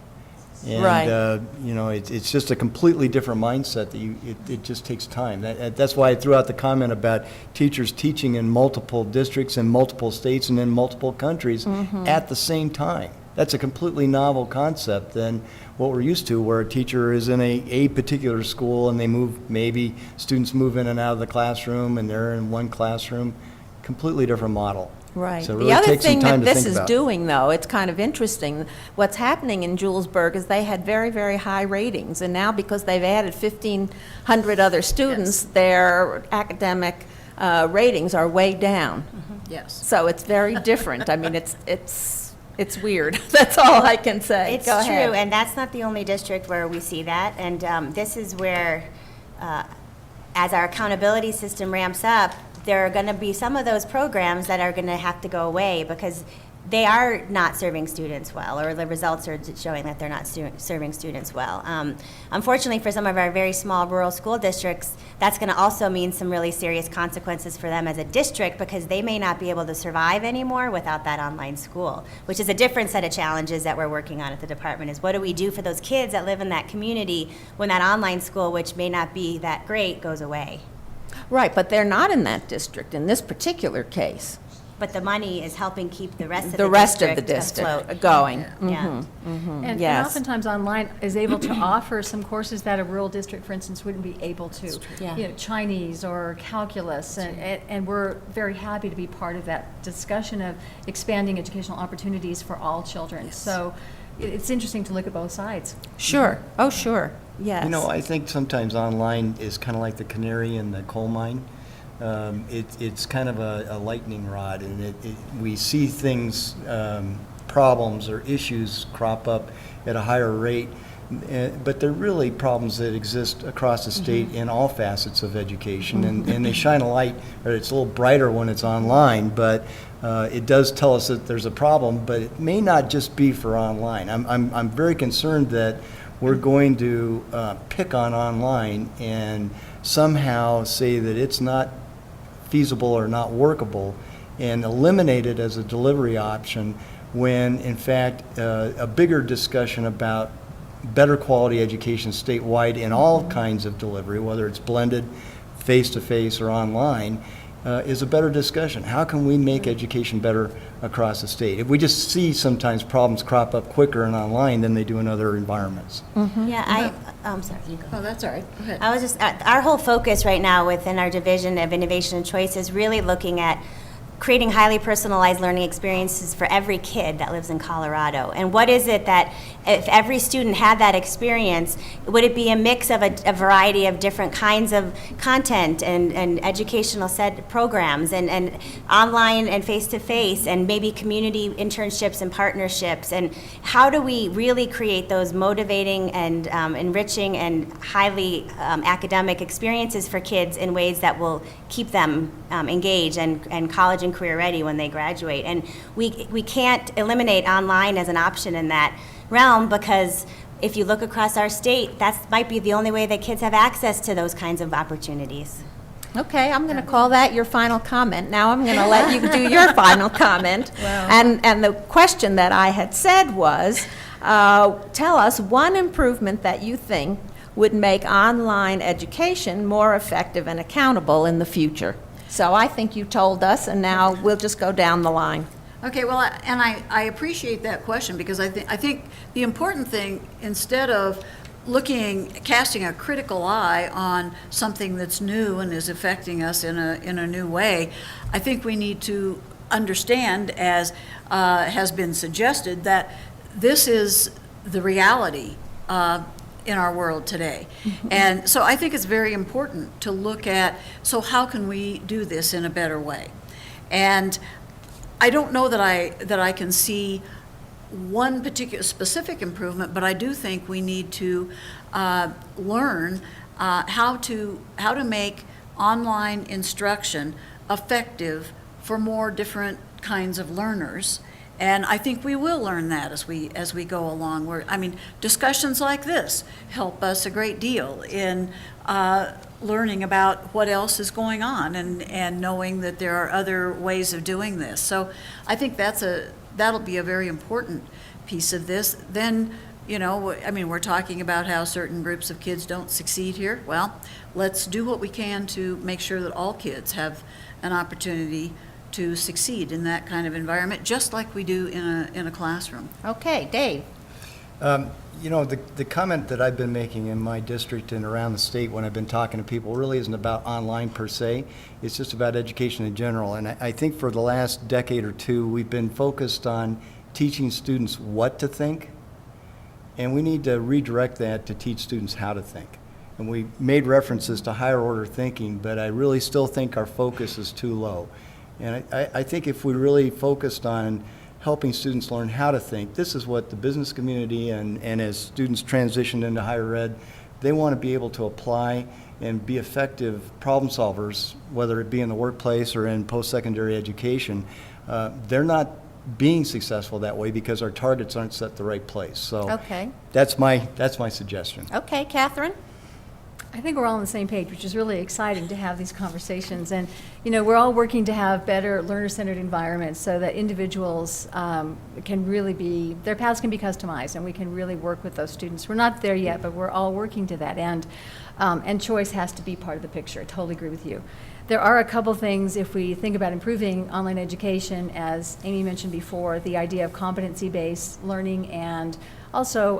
D: And,
A: Right.
D: you know, it's just a completely different mindset that it just takes time. That's why I threw out the comment about teachers teaching in multiple districts in multiple states and in multiple countries at the same time. That's a completely novel concept than what we're used to, where a teacher is in a particular school and maybe students move in and out of the classroom and they're in one classroom. Completely different model.
A: Right.
D: So it
A: The
D: really
A: other
D: takes some
A: thing
D: time
A: that
D: to
A: this
D: think
A: is
D: about.
A: doing, though, it's kind of interesting, what's happening in Julesburg is they had very, very high ratings, and now because they've added 1,500 other students, their academic ratings are way down.
C: Yes.
A: So it's very different. I mean, it's weird. That's all I can say.
B: It's
A: Go ahead.
B: true, and that's not the only district where we see that. And this is where, as our accountability system ramps up, there are going to be some of those programs that are going to have to go away because they are not serving students well, or the results are showing that they're not serving students well. Unfortunately, for some of our very small rural school districts, that's going to also mean some really serious consequences for them as a district, because they may not be able to survive anymore without that online school, which is a different set of challenges that we're working on at the department. Is what do we do for those kids that live in that community when that online school, which may not be that great, goes away?
A: Right, but they're not in that district in this particular case.
B: But the money is helping keep the rest of
A: The rest of the district
B: afloat.
A: going.
B: Yeah.
E: And
A: Yes.
E: oftentimes online is able to offer some courses that a rural district, for instance, wouldn't be able to.
B: Yeah.
E: You know, Chinese or calculus, and we're very happy to be part of that discussion of expanding educational opportunities for all children. So it's interesting to look at both sides.
A: Sure. Oh, sure. Yes.
D: You know, I think sometimes online is kind of like the canary in the coal mine. It's kind of a lightning rod, and we see things, problems or issues crop up at a higher rate, but they're really problems that exist across the state in all facets of education, and they shine a light, or it's a little brighter when it's online, but it does tell us that there's a problem, but it may not just be for online. I'm very concerned that we're going to pick on online and somehow say that it's not feasible or not workable and eliminate it as a delivery option, when in fact a bigger discussion about better quality education statewide in all kinds of delivery, whether it's blended, face-to-face or online, is a better discussion. How can we make education better across the state? If we just see sometimes problems crop up quicker and online than they do in other environments.
B: Yeah, I'm sorry, you go.
C: Oh, that's all right. Go ahead.
B: I was just, our whole focus right now within our Division of Innovation and Choice is really looking at creating highly personalized learning experiences for every kid that lives in Colorado. And what is it that, if every student had that experience, would it be a mix of a variety of different kinds of content and educational set programs and online and face-to-face and maybe community internships and partnerships? And how do we really create those motivating and enriching and highly academic experiences for kids in ways that will keep them engaged and college and career ready when they graduate? And we can't eliminate online as an option in that realm, because if you look across our state, that might be the only way that kids have access to those kinds of opportunities.
A: Okay, I'm going to call that your final comment. Now I'm going to let you do your final comment. And the question that I had said was, tell us one improvement that you think would make online education more effective and accountable in the future. So I think you told us, and now we'll just go down the line.
C: Okay, well, I appreciate that question, because I think the important thing, instead of casting a critical eye on something that's new and is affecting us in a new way, I think we need to understand, as has been suggested, that this is the reality in our world today. And so I think it's very important to look at, so how can we do this in a better way? And I don't know that I can see one particular specific improvement, but I do think we need to learn how to make online instruction effective for more different kinds of learners. And I think we will learn that as we go along. Discussions like this help us a great deal in learning about what else is going on and knowing that there are other ways of doing this. So I think that'll be a very important piece of this. Then, we're talking about how certain groups of kids don't succeed here. Well, let's do what we can to make sure that all kids have an opportunity to succeed in that kind of environment, just like we do in a classroom.
A: Okay, Dave.
D: The comment that I've been making in my district and around the state when I've been talking to people really isn't about online per se. It's just about education in general. And I think for the last decade or two, we've been focused on teaching students what to think, and we need to redirect that to teach students how to think. And we made references to higher order thinking, but I really still think our focus is too low. And I think if we really focused on helping students learn how to think, this is what the business community and as students transition into higher ed, they want to be able to apply and be effective problem solvers, whether it be in the workplace or in post-secondary education. They're not being successful that way because our targets aren't set the right place. So
A: Okay.
D: that's my suggestion.
A: Okay, Kathryn?
E: I think we're all on the same page, which is really exciting to have these conversations. And, we're all working to have better learner-centered environments so that individuals can really their paths can be customized, and we can really work with those students. We're not there yet, but we're all working to that end. And choice has to be part of the picture. I totally agree with you. There are a couple things, if we think about improving online education, as Amy mentioned before, the idea of competency-based learning and also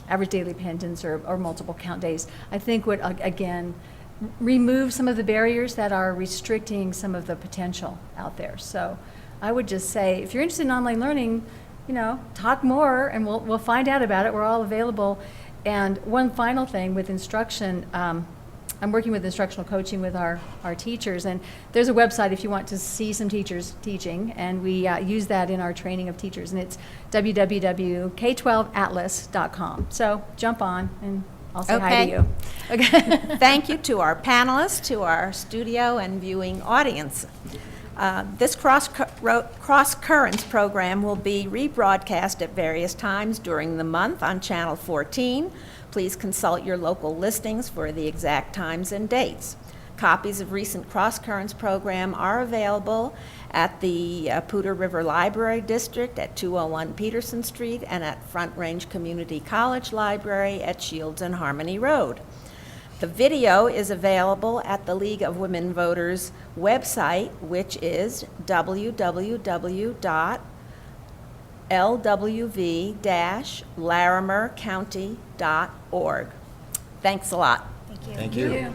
E: average daily attendance or multiple count days, I think would, again, remove some of the barriers that are restricting some of the potential out there. So I would just say, if you're interested in online learning, talk more and we'll find out about it. We're all available. And one final thing with instruction, I'm working with instructional coaching with our teachers, and there's a website if you want to see some teachers teaching, and we use that in our training of teachers, and it's www.k12atlas.com. So jump on, and I'll say hi to you. Okay.
A: Thank you to our panelists, to our studio and viewing audience. This CrossCurrents program will be rebroadcast at various times during the month on Channel 14. Please consult your local listings for the exact times and dates. Copies of recent CrossCurrents program are available at the Poudre River Library District at 201 Peterson Street and at Front Range Community College Library at Shields and Harmony Road. The video is available at the League of Women Voters website, which is www.lwv-larimercounty.org. Thanks a lot.
B: Thank you.
D: Thank you.